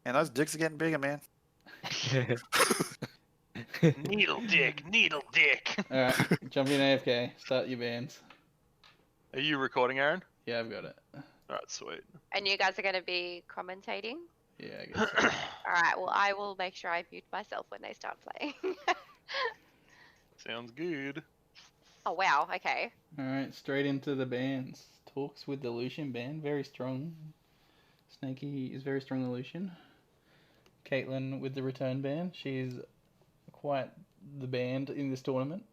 And those dicks are getting bigger, man. Needle dick, needle dick. Alright, jump in AFK. Start your bands. Are you recording, Aaron? Yeah, I've got it. Alright, sweet. And you guys are going to be commentating? Yeah, I guess so. All right. Well, I will make sure I mute myself when they start playing. Sounds good. Oh, wow. Okay. Alright, straight into the bands. Torxe with the Lucian band, very strong. Snakey is very strong the Lucian. Caitlin with the return band. She's quite the band in this tournament.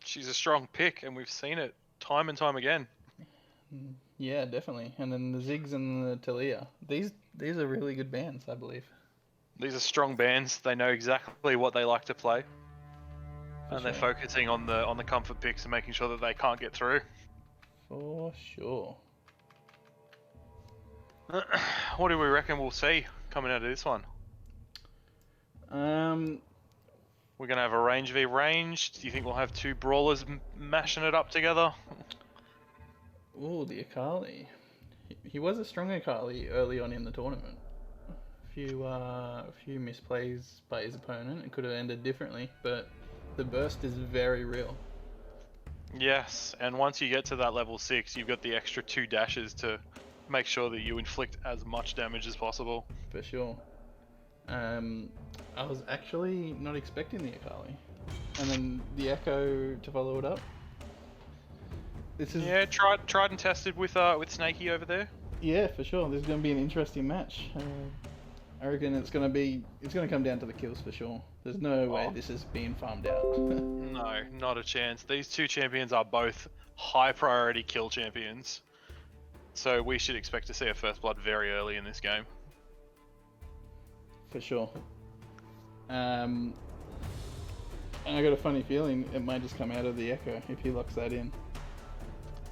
She's a strong pick, and we've seen it time and time again. Yeah, definitely. And then the Ziggs and the Talia. These are really good bands, I believe. These are strong bands. They know exactly what they like to play, and they're sure. focusing on the comfort picks and making sure that they can't get through. For sure. What do we reckon we'll see coming out of this one? We're going to have a range v range. Do you think we'll have two brawlers mashing it up together? Ooh, the Akali. He was a strong Akali early on in the tournament. A few misplays by his opponent. It could have ended differently, but the burst is very real. Yes, and once you get to that level 6, you've got the extra 2 dashes to make sure that you inflict as much damage as possible. For sure. I was actually not expecting the Akali. And then the Echo to follow it up. This is... Yeah, tried and tested with Snakey over there. Yeah, for sure. This is going to be an interesting match. I reckon it's going to come down to the kills for sure. There's no way this is being farmed out. No, not a chance. These two champions are both high priority kill champions. So we should expect to see a first blood very early in this game. For sure. And I got a funny feeling it might just come out of the Echo if he locks that in.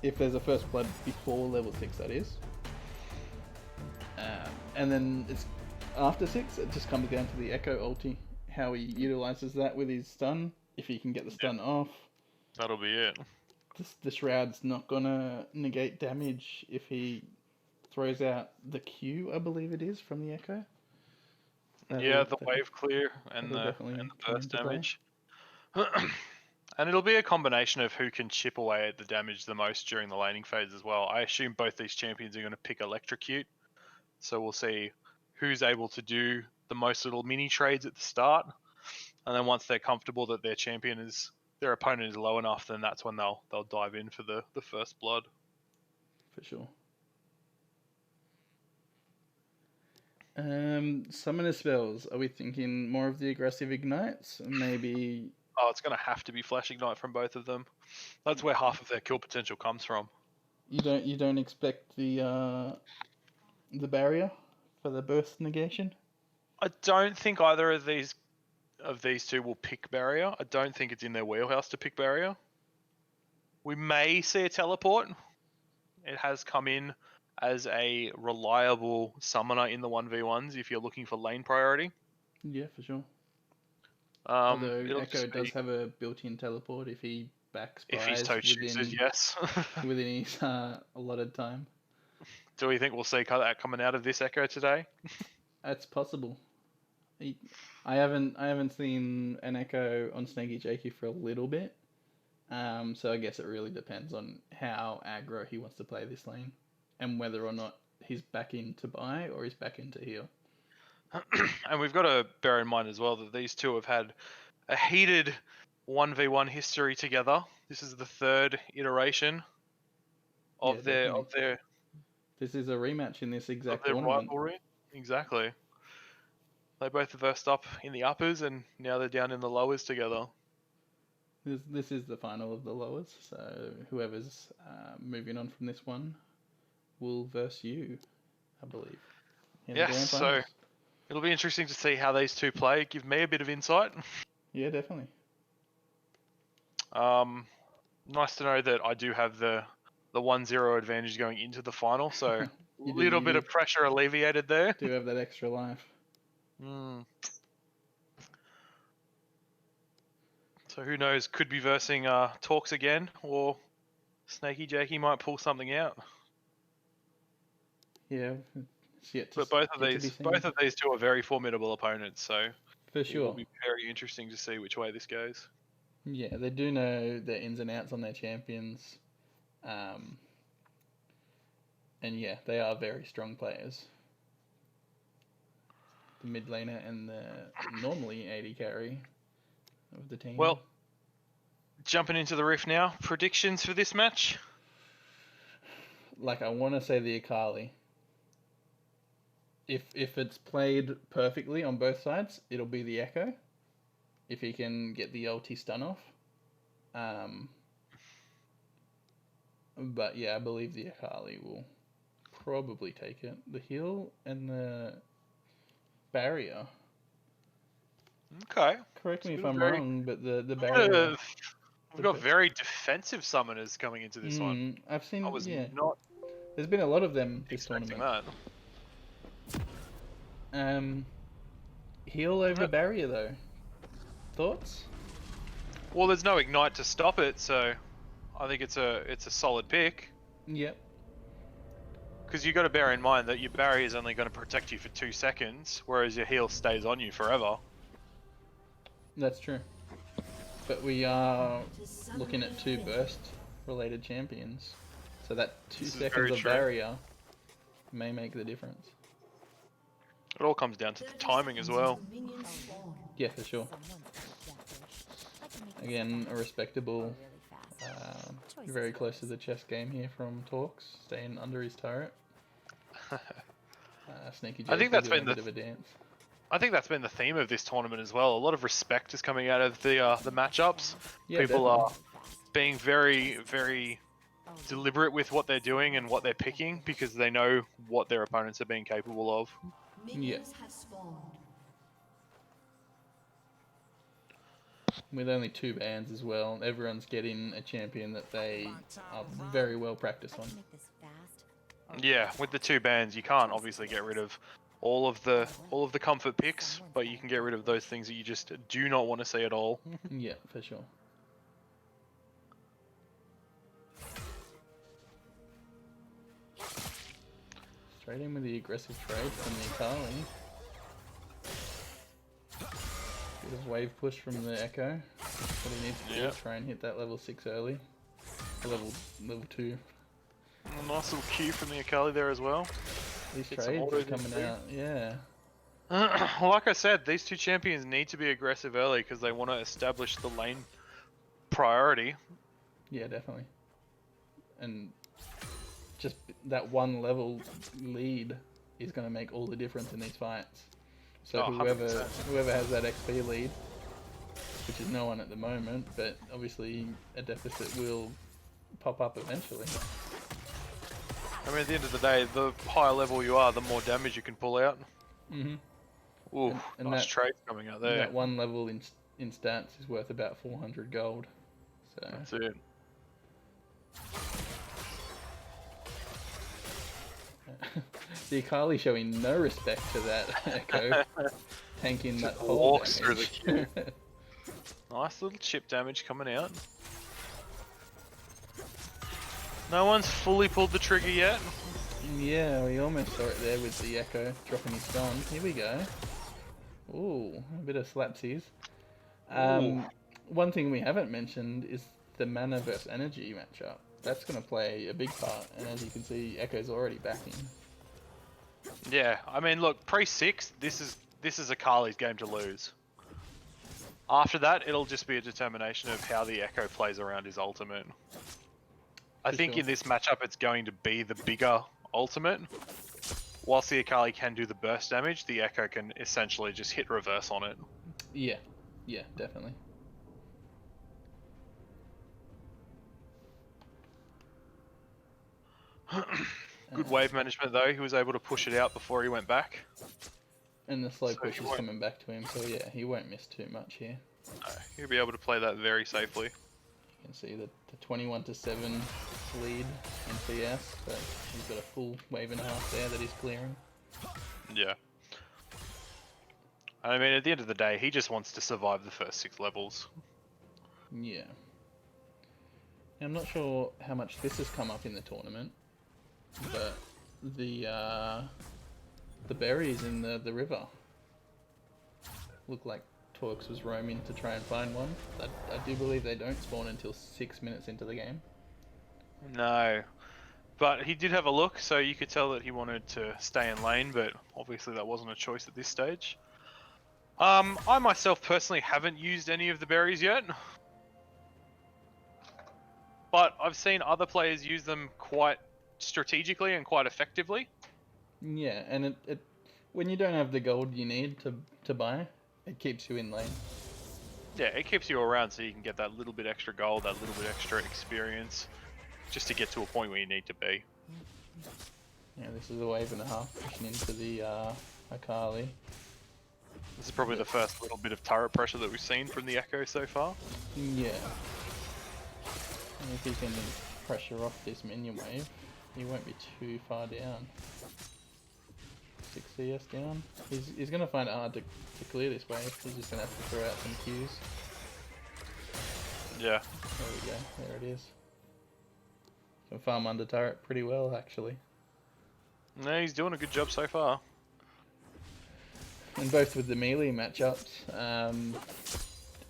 If there's a first blood before level 6, that is. And then it's after 6, it just comes down to the Echo ulti. How he utilizes that with his stun. If he can get the stun off. That'll be it. The Shroud's not gonna negate damage if he throws out the Q, I believe it is, from the Echo. Yeah, the wave clear and the burst damage. And it'll be a combination of who can chip away at the damage the most during the laning phase as well. I assume both these champions are going to pick Electrocute. So we'll see who's able to do the most little mini trades at the start. And then once they're comfortable that their opponent is low enough, then that's when they'll dive in for the first blood. For sure. Summoner spells. Are we thinking more of the aggressive ignites? Maybe. Oh, it's going to have to be Flash Ignite from both of them. That's where half of their kill potential comes from. You don't expect the barrier for the burst negation? I don't think either of these two will pick barrier. I don't think it's in their wheelhouse to pick barrier. We may see a teleport. It has come in as a reliable summoner in the 1v1s if you're looking for lane priority. Yeah, for sure. Although Echo does have a built-in teleport if he backspies if his toe chooses, yes. within his allotted time. Do we think we'll see that coming out of this Echo today? That's possible. I haven't seen an Echo on Snakey Jakey for a little bit. So I guess it really depends on how aggro he wants to play this lane. And whether or not he's back in to buy or he's back in to heal. And we've got to bear in mind as well that these two have had a heated 1v1 history together. This is the third iteration of their This is a rematch in this exact tournament. Rivalry. Exactly. They both versed up in the uppers and now they're down in the lowers together. This is the final of the lowers, so whoever's moving on from this one will verse you, I believe. Yes, so it'll be interesting to see how these two play. Give me a bit of insight. Yeah, definitely. Nice to know that I do have the 1-0 advantage going into the final, so a little bit of pressure alleviated there. Do have that extra life. So who knows, could be versing Torxe again, or Snakey Jakey might pull something out. Yeah, But both of these two are very formidable opponents, so for it will sure. be very interesting to see which way this goes. Yeah, they do know their ins and outs on their champions. And yeah, they are very strong players. The mid laner and the normally AD carry of the team. Well, jumping into the riff now, predictions for this match? Like, I want to say the Akali. If it's played perfectly on both sides, it'll be the Echo. If he can get the ulti stun off. But yeah, I believe the Akali will probably take it. The heal and the barrier. Okay. Correct me if I'm wrong, but the barrier. We've got very defensive summoners coming into this one. I've seen. I was yeah. not. There's been a lot of them this expecting tournament. That. Heal over barrier though. Thoughts? Well, there's no ignite to stop it, so I think it's a solid pick. Yep. Because you got to bear in mind that your barrier is only going to protect you for 2 seconds, whereas your heal stays on you forever. That's true. But we are looking at 2 burst-related champions, so that 2 seconds of barrier may make the difference. It all comes down to the timing as well. Yeah, for sure. Again, a respectable, very close to the chess game here from Torxe, staying under his turret. Snakey Jakey doing a bit of a dance. I think that's been the theme of this tournament as well. A lot of respect is coming out of the matchups. Yeah, people are being very, very deliberate with what they're doing and what they're picking because they know what their opponents are being capable of. Yeah. With only 2 bans as well, everyone's getting a champion that they are very well practiced on. Yeah, with the 2 bans, you can't obviously get rid of all of the comfort picks, but you can get rid of those things that you just do not want to see at all. Yeah, for sure. Straight in with the aggressive trade from the Akali. Bit of wave push from the Echo. What he needs to do is try and hit that level 6 early. Level 2. A nice little Q from the Akali there as well. These trades are coming out, yeah. Like I said, these 2 champions need to be aggressive early because they want to establish the lane priority. Yeah, definitely. And just that 1 level lead is going to make all the difference in these fights. So whoever has that XP lead, which is no one at the moment, but obviously a deficit will pop up eventually. I mean, at the end of the day, the higher level you are, the more damage you can pull out. Ooh, and nice trade coming out there. That 1 level in stats is worth about 400 gold. So that's it. The Akali showing no respect to that Echo, tanking that whole walks through the queue. Nice little chip damage coming out. No one's fully pulled the trigger yet. Yeah, we almost saw it there with the Echo dropping his stun. Here we go. Ooh, a bit of slapsies. One thing we haven't mentioned is the mana versus energy matchup. That's going to play a big part, and as you can see, Echo's already backing. Yeah, I mean, look, pre-6, this is Akali's game to lose. After that, it'll just be a determination of how the Echo plays around his ultimate. I think in this matchup, it's going to be the bigger ultimate. Whilst the Akali can do the burst damage, the Echo can essentially just hit reverse on it. Yeah, definitely. Good wave management though, he was able to push it out before he went back. And the slow push is coming back to him, so yeah, he won't miss too much here. No, he'll be able to play that very safely. You can see the 21-7 lead in CS, but he's got a full wave and a half there that he's clearing. Yeah. I mean, at the end of the day, he just wants to survive the first 6 levels. Yeah. I'm not sure how much this has come up in the tournament, but the the berries in the river. Looked like Torxe was roaming to try and find one. I do believe they don't spawn until 6 minutes into the game. No. But he did have a look, so you could tell that he wanted to stay in lane, but obviously that wasn't a choice at this stage. I myself personally haven't used any of the berries yet. But I've seen other players use them quite strategically and quite effectively. Yeah, and it when you don't have the gold you need to buy, it keeps you in lane. Yeah, it keeps you around so you can get that little bit extra gold, that little bit extra experience, just to get to a point where you need to be. Yeah, this is a wave and a half pushing into the Akali. This is probably the first little bit of turret pressure that we've seen from the Echo so far. Yeah. And if he can pressure off this minion wave, he won't be too far down. 6 CS down. He's going to find it hard to clear this wave. He's just going to have to throw out some Qs. Yeah. There we go. There it is. Can farm under turret pretty well, actually. No, he's doing a good job so far. And both with the melee matchups, I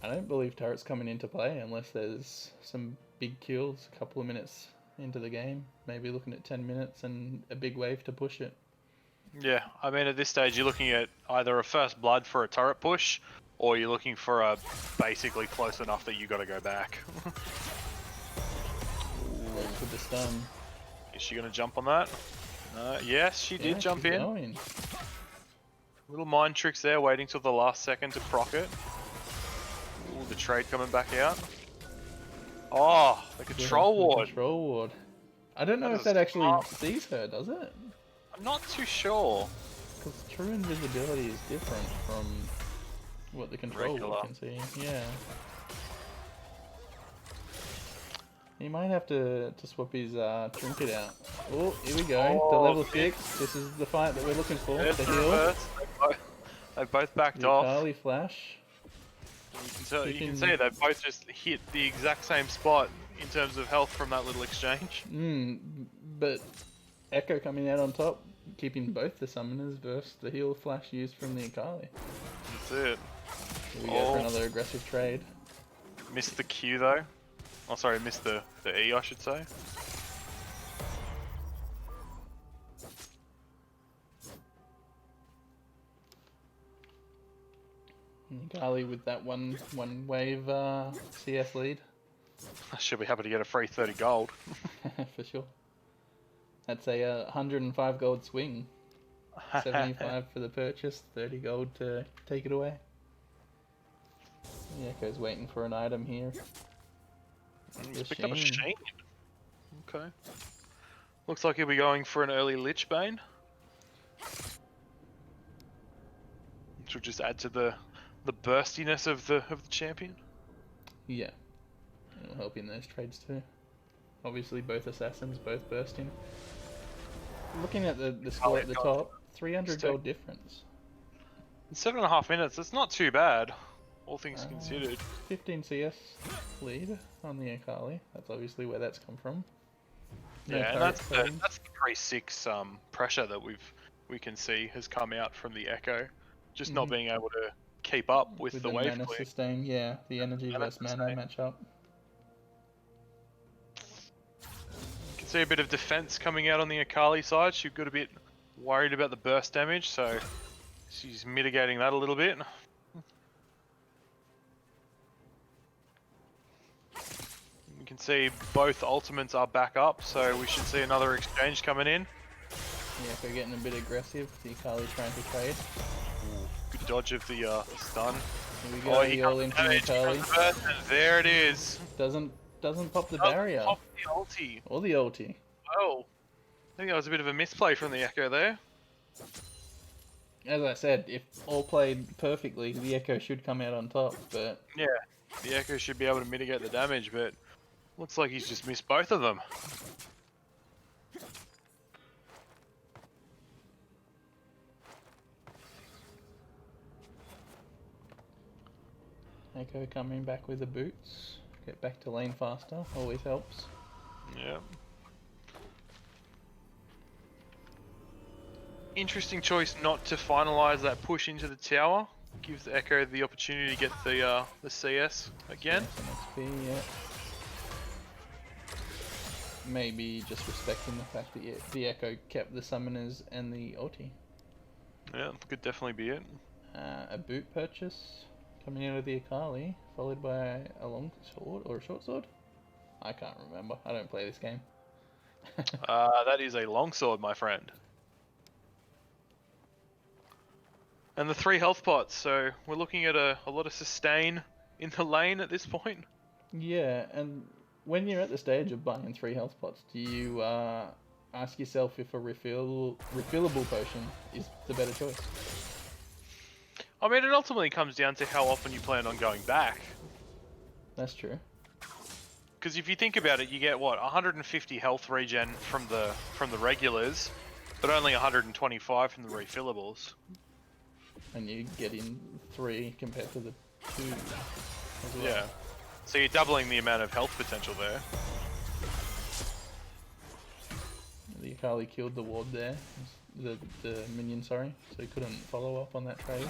don't believe turret's coming into play unless there's some big kills a couple of minutes into the game. Maybe looking at 10 minutes and a big wave to push it. Yeah, I mean at this stage you're looking at either a first blood for a turret push, or you're looking for a basically close enough that you got to go back. With the stun. Is she going to jump on that? Yes, she did jump in. Going. Little mind tricks there, waiting till the last second to proc it. Ooh, the trade coming back out. Oh, the control ward. Control ward. I don't know if that actually sees her, does it? I'm not too sure. Because true invisibility is different from what the control ward can see. Yeah. He might have to swap his trinket out. Oh, here we go. The level 6. This is the fight that we're looking for. There's the the heal. reverse. They both backed off. Akali flash. You can see they both just hit the exact same spot in terms of health from that little exchange. But Echo coming out on top, keeping both the summoners versus the heal flash used from the Akali. That's it. Here we go for another aggressive trade. Missed the Q though. Oh sorry, missed the E I should say. Akali with that one wave CS lead. I should be happy to get a free 30 gold. For sure. That's a 105 gold swing. 75 for the purchase, 30 gold to take it away. The Echo's waiting for an item here. He's picked up a Sheen. Okay. Looks like he'll be going for an early Lich Bane. Which will just add to the burstiness of the champion. Yeah. It'll help in those trades too. Obviously both assassins, both bursting. Looking at the score at the top, 300 gold difference. In 7.5 minutes, that's not too bad, all things considered. 15 CS lead on the Akali. That's obviously where that's come from. No yeah, and that's the pre-6 pressure that we can see has come out from the Echo, just not being able to keep up with the wave mana clear. sustain, yeah, the energy versus mana matchup. You can see a bit of defense coming out on the Akali side. She got a bit worried about the burst damage, so she's mitigating that a little bit. You can see both ultimates are back up, so we should see another exchange coming in. Yeah, if we're getting a bit aggressive, the Akali trying to trade. Good dodge of the stun. Here we go, he all in from the Akali. There it is. Doesn't pop the barrier. Pop the ulti. Or the ulti. Oh. I think that was a bit of a misplay from the Echo there. As I said, if all played perfectly, the Echo should come out on top, but... Yeah, the Echo should be able to mitigate the damage, but looks like he's just missed both of them. Echo coming back with the boots. Get back to lane faster, always helps. Yeah. Interesting choice not to finalise that push into the tower. Gives the Echo the opportunity to get the CS again. XP, yeah. Maybe just respecting the fact that the Echo kept the summoners and the ulti. Yeah, could definitely be it. A boot purchase coming out of the Akali, followed by a long sword or a short sword? I can't remember. I don't play this game. That is a longsword, my friend. And the 3 health pots, so we're looking at a lot of sustain in the lane at this point. Yeah, and when you're at the stage of buying 3 health pots, do you ask yourself if a refillable potion is the better choice? I mean, it ultimately comes down to how often you plan on going back. That's true. Because if you think about it, you get what, 150 health regen from the regulars, but only 125 from the refillables. And you get in 3 compared to the 2 as well. Yeah. So you're doubling the amount of health potential there. The Akali killed the ward there, the minion, sorry, so he couldn't follow up on that trade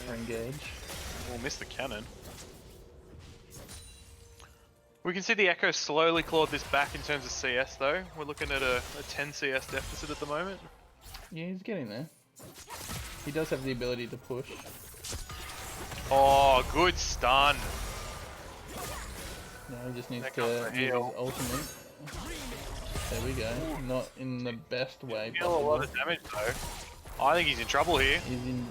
or engage. We'll miss the cannon. We can see the Echo slowly clawed this back in terms of CS though. We're looking at a 10 CS deficit at the moment. Yeah, he's getting there. He does have the ability to push. Oh, good stun. Now he just needs to use his ultimate. There we go. Not in the best way. Deal a lot of damage though. I think he's in trouble here.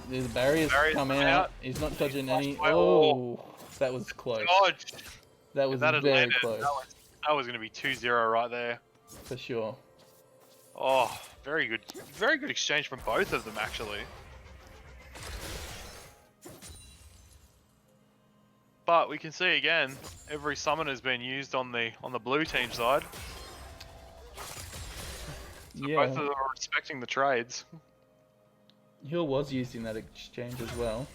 There's barriers come out. He's not dodging any. Oh, that was close. Dodge. That was very close. That was going to be 2-0 right there. For sure. Oh, very good exchange from both of them actually. But we can see again, every summon has been used on the blue team side. So yeah. both of them are respecting the trades. Hill was used in that exchange as well.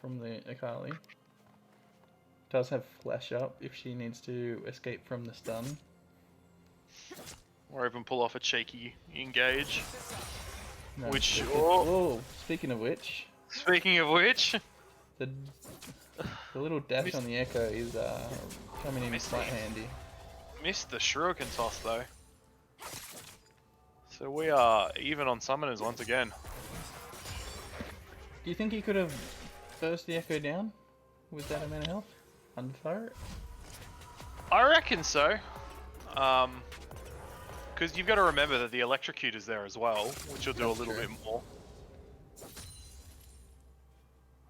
From the Akali. Does have flash up if she needs to escape from the stun. Or even pull off a cheeky engage. No, Which... Oh, speaking of which... Speaking of which... The little dash on the Echo is coming in quite handy. Missed the Shuriken toss though. So we are even on summoners once again. Do you think he could have burst the Echo down with that amount of health? Under it? I reckon so. Because you've got to remember that the electrocute is there as well, which will do a little bit more.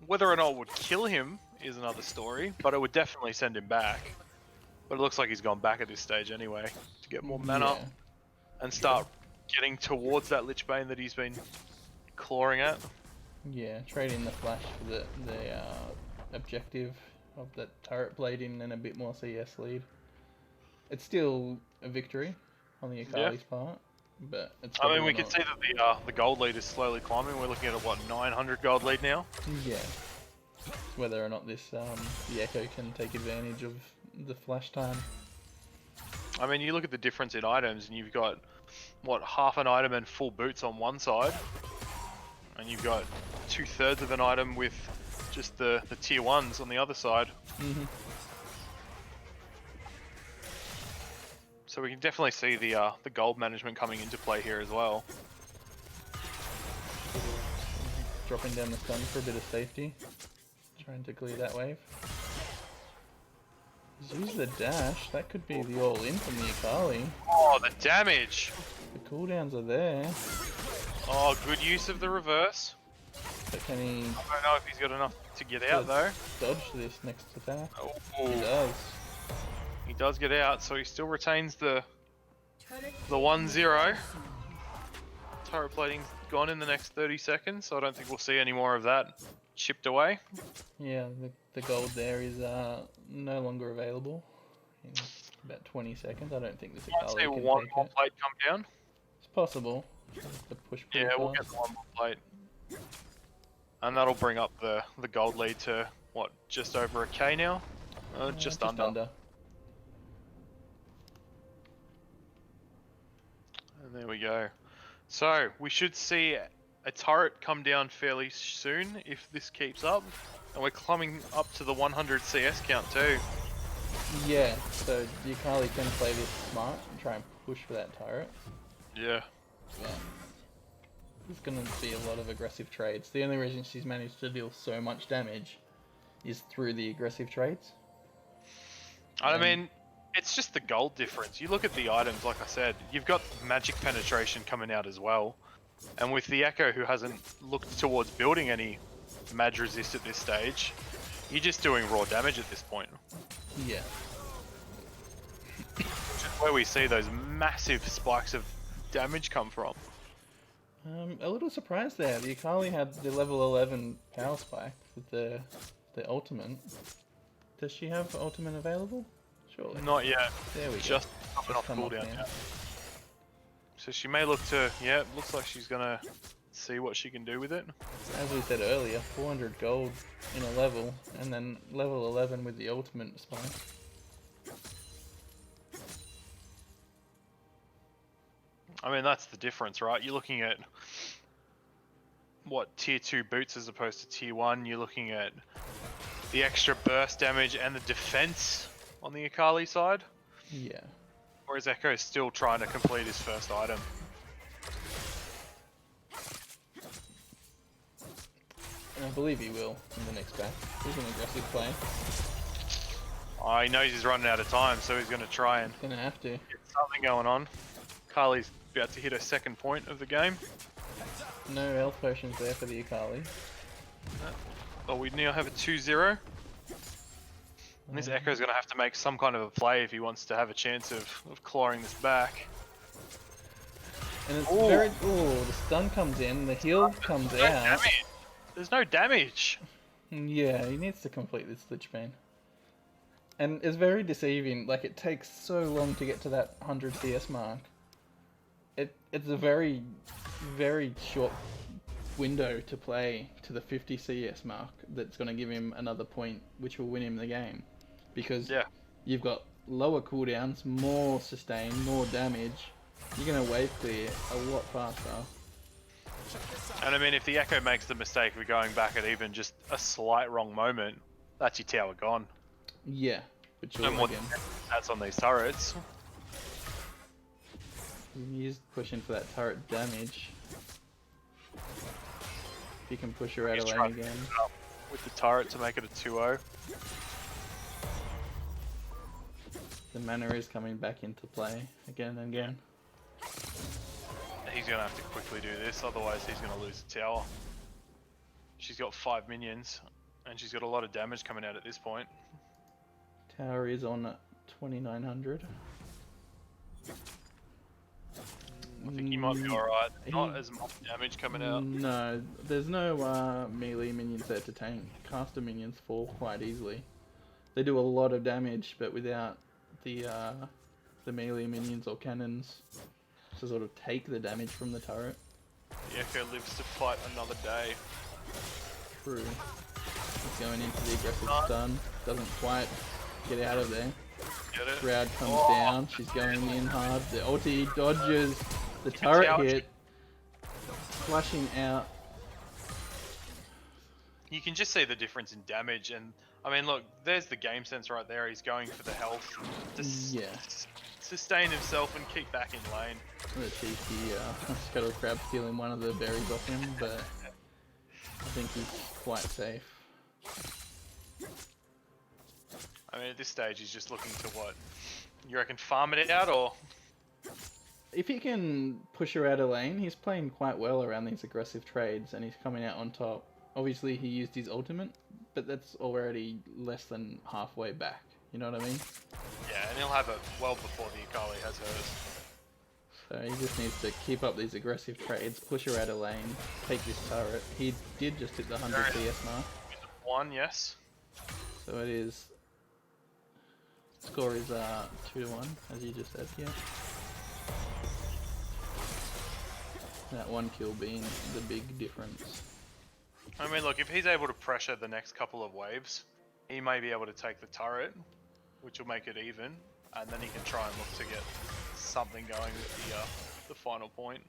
Whether or not it would kill him is another story, but it would definitely send him back. But it looks like he's gone back at this stage anyway, to get more mana and start getting towards that Lich Bane that he's been clawing at. Yeah, trading the flash for the objective of that turret blading and a bit more CS lead. It's still a victory on the Akali's part, but it's. I mean, we can see that the gold lead is slowly climbing. We're looking at a, what, 900 gold lead now. Yeah. Whether or not this the Echo can take advantage of the flash time. I mean, you look at the difference in items, and you've got what, half an item and full boots on one side, and you've got 2/3 of an item with just the tier 1s on the other side. So we can definitely see the gold management coming into play here as well. Dropping down the stun for a bit of safety. Trying to clear that wave. He's used the dash. That could be the all-in from the Akali. Oh, the damage! The cooldowns are there. Oh, good use of the reverse. But can he... I don't know if he's got enough to get out though. Dodge this next attack. Oh. He does. He does get out, so he still retains the 1-0. Turret plating's gone in the next 30 seconds, so I don't think we'll see any more of that chipped away. Yeah, the gold there is no longer available in about 20 seconds. I don't think this Akali can see one take more it. plate come down. It's possible. The push Yeah, we'll get the one more plate. And that'll bring up the gold lead to, what, just over a K now? Just under. And there we go. So we should see a turret come down fairly soon if this keeps up, and we're climbing up to the 100 CS count too. Yeah, so Yukali can play this smart and try and push for that turret. Yeah. Yeah. There's gonna be a lot of aggressive trades. The only reason she's managed to deal so much damage is through the aggressive trades. I mean, it's just the gold difference. You look at the items, like I said, you've got magic penetration coming out as well. And with the Echo, who hasn't looked towards building any Mad Resist at this stage, you're just doing raw damage at this point. Yeah. Which is where we see those massive spikes of damage come from. A little surprised there. The Akali had the level 11 power spike with the ultimate. Does she have ultimate available? Surely. Not yet. There we go. Just coming off cooldown now. So she may look to, yeah, looks like she's gonna see what she can do with it. As we said earlier, 400 gold in a level, and then level 11 with the ultimate spike. I mean, that's the difference, right? You're looking at, what, tier 2 boots as opposed to tier 1. You're looking at the extra burst damage and the defense on the Akali side. Yeah. Whereas Echo is still trying to complete his first item. I believe he will in the next batch. He's an aggressive play. Oh, he knows he's running out of time, so he's going to try and Gonna have to. get something going on. Kali's about to hit a second point of the game. No health potions there for the Akali. Oh, we now have a 2-0. And this Echo's going to have to make some kind of a play if he wants to have a chance of clawing this back. And it's very... Ooh, the stun comes in, the heal comes out. Damage. There's no damage. Yeah, he needs to complete this Lich Bane. And it's very deceiving, like it takes so long to get to that 100 CS mark. It's a very, very short window to play to the 50 CS mark that's going to give him another point, which will win him the game. Because you've got lower cooldowns, more sustain, more damage. You're going to wave clear a lot faster. And I mean, if the Echo makes the mistake of going back at even just a slight wrong moment, that's your tower gone. Yeah, which No will more again. that's on these turrets. He's pushing for that turret damage. If you can push her out of lane again. With the turret to make it a 2-0. The mana is coming back into play again and again. He's going to have to quickly do this, otherwise he's going to lose the tower. She's got 5 minions, and she's got a lot of damage coming out at this point. Tower is on 2900. I think he might be alright. Not as much damage coming out. No, there's no melee minions there to tank. Caster minions fall quite easily. They do a lot of damage, but without the melee minions or cannons to sort of take the damage from the turret. The Echo lives to fight another day. True. He's going into the aggressive stun. Doesn't quite get out of there. Get it? Shroud comes down. She's going in hard. The ulti dodges. The turret hit. Flushing out. You can just see the difference in damage, and I mean, look, there's the game sense right there. He's going for the health to sustain himself and keep back in lane. The cheeky Scuttle Crab stealing one of the berries off him, but I think he's quite safe. I mean, at this stage, he's just looking to what? You reckon farm it out, or? If he can push her out of lane, he's playing quite well around these aggressive trades, and he's coming out on top. Obviously, he used his ultimate, but that's already less than halfway back. You know what I mean? Yeah, and he'll have it well before the Akali has hers. So he just needs to keep up these aggressive trades, push her out of lane, take this turret. He did just hit the 100 CS mark. 1, yes. So it is... Score is 2-1, as you just said, yeah. That one kill being the big difference. I mean, look, if he's able to pressure the next couple of waves, he may be able to take the turret, which will make it even, and then he can try and look to get something going with the final point.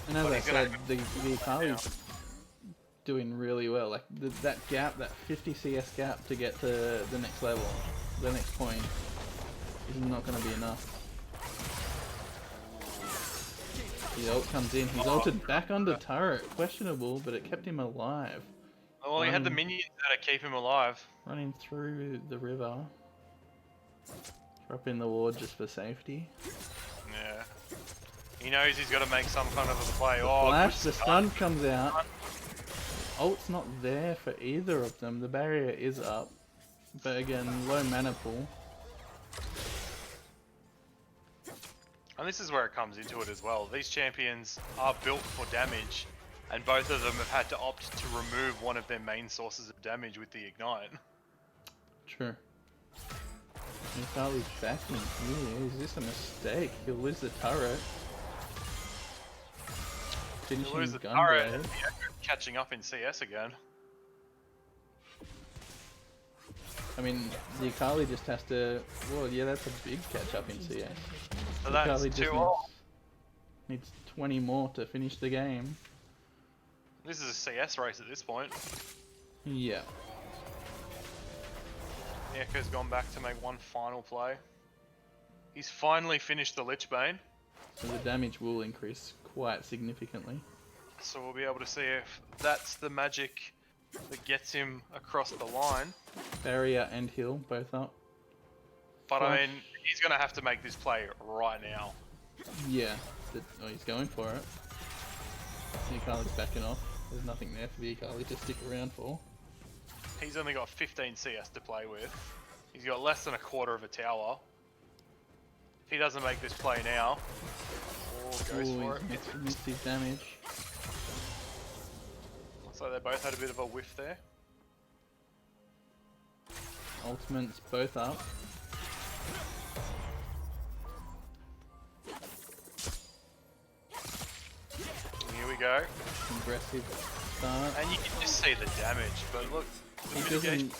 And as I said, the Akali's doing really well. Like that gap, that 50 CS gap to get to the next level, the next point, is not going to be enough. The ult comes in. He's ulted back under turret. Questionable, but it kept him alive. Well, he had the minions that keep him alive. Running through the river. Drop in the ward just for safety. Yeah. He knows he's got to make some kind of a play. Flash, the stun comes out. Ult's not there for either of them. The barrier is up. But again, low mana pool. And this is where it comes into it as well. These champions are built for damage, and both of them have had to opt to remove one of their main sources of damage with the Ignite. True. Akali's back in here. Is this a mistake? He'll lose the turret. Finishing He'll lose the gun turret blade. and catching up in CS again. I mean, the Akali just has to... Well, yeah, that's a big catch up in CS. So that's Akali just needs 20 more to finish the game. This is a CS race at this point. Yeah. Echo's gone back to make one final play. He's finally finished the Lich Bane. So the damage will increase quite significantly. So we'll be able to see if that's the magic that gets him across the line. Barrier and heal, both up. But I mean, he's going to have to make this play right now. Yeah. Oh, he's going for it. The Akali's backing off. There's nothing there for the Akali to stick around for. He's only got 15 CS to play with. He's got less than a quarter of a tower. If he doesn't make this play now, goes for it. Missed his damage. Looks like they both had a bit of a whiff there. Ultimates both up. Here we go. Aggressive start. And you can just see the damage, but look. He doesn't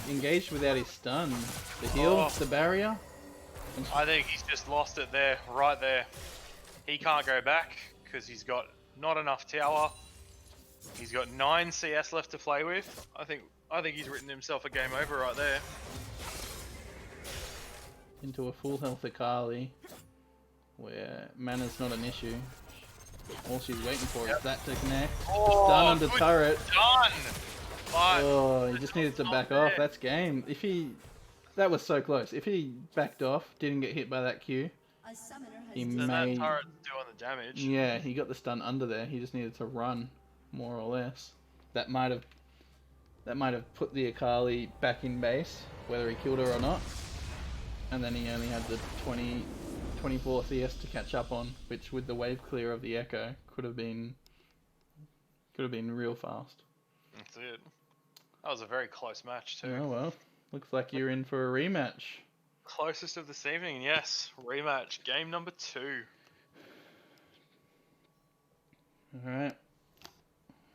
engage without his stun. The heal, the barrier. I think he's just lost it there, right there. He can't go back because he's got not enough tower. He's got 9 CS left to play with. I think he's written himself a game over right there. Into a full health Akali, where mana's not an issue. All she's waiting for is that to connect. Stun under turret. Done. Oh, he just needed to back off. That's game. That was so close. If he backed off, didn't get hit by that Q, he Then that turret's doing the damage. Yeah, he got the stun under there. He just needed to run, more or less. That might have put the Akali back in base, whether he killed her or not. And then he only had the 24 CS to catch up on, which with the wave clear of the Echo could have been real fast. That's it. That was a very close match too. Oh well, looks like you're in for a rematch. Closest of this evening, yes. Rematch, game number 2. Alright.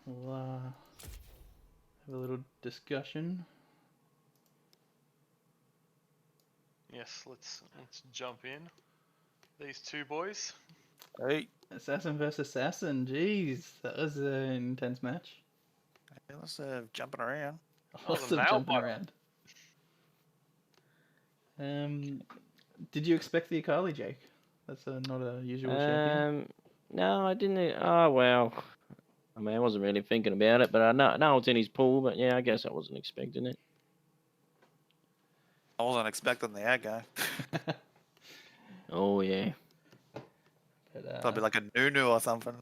We'll have a little discussion. Yes, let's jump in. These two boys. Hey. Assassin versus Assassin, jeez, that was an intense match. Hey, lots of jumping around. Lots of jumping around. Did you expect the Akali, Jake? That's not a usual champion. No, I didn't. Oh well. I mean, I wasn't really thinking about it, but I know it's in his pool. But yeah, I guess I wasn't expecting it. I wasn't expecting the aggro. Oh yeah. But, Probably like a Nunu or something.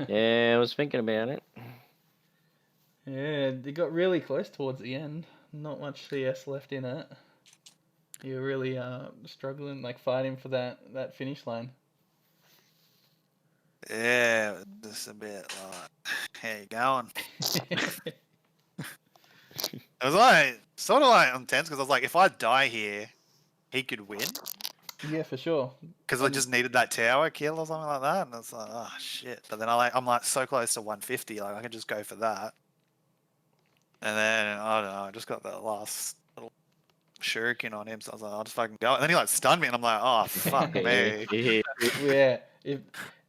Yeah, I was thinking about it. Yeah, it got really close towards the end. Not much CS left in it. You're really struggling, like fighting for that finish line. Yeah, just a bit like, how you going? It was like, sort of like intense, because I was like, if I die here, he could win. Yeah, for sure. Because I just needed that tower kill or something like that, and it's like, oh shit. But then I'm like so close to 150, like I can just go for that. And then, I don't know, I just got that last little shuriken on him, so I was like, I'll just fucking go. And then he like stunned me, and I'm like, oh fuck me. Yeah,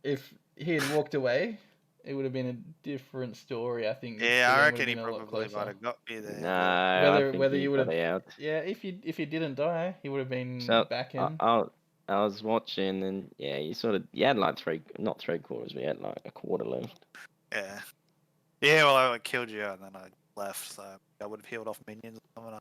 if he had walked away, it would have been a different story. I think. Yeah, I the game would reckon have he been a lot probably might closer. have got me there. No, Whether- I think whether he you got would've- out. Yeah, if he didn't die, he would have been So back I, in. I was watching, and yeah, you had like not 3/4, we had like a quarter left. Yeah. Yeah, well, I killed you and then I left, so I would have healed off minions or something.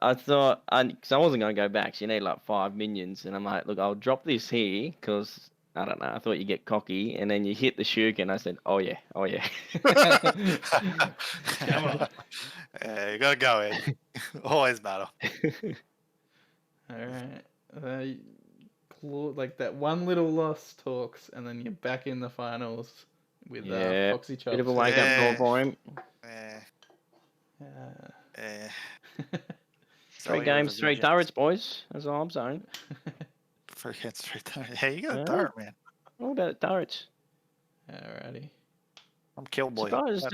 I thought, because I wasn't going to go back, so you need like 5 minions, and I'm like, look, I'll drop this here, because, I don't know, I thought you get cocky, and then you hit the Shuriken, and I said, oh yeah. Come on. Yeah, you gotta go in. Always matter. Alright. Like that one little loss talks, and then you're back in the finals with Yeah, Foxy Chops. bit of a wake-up call for him. Yeah. Uh, Yeah. 3 games, 3 turrets, boys. That's all I'm saying. Freaking straight down. Yeah, you got a Yeah. turret, man. All about the turrets. Alrighty. I'm Killboy. Surprised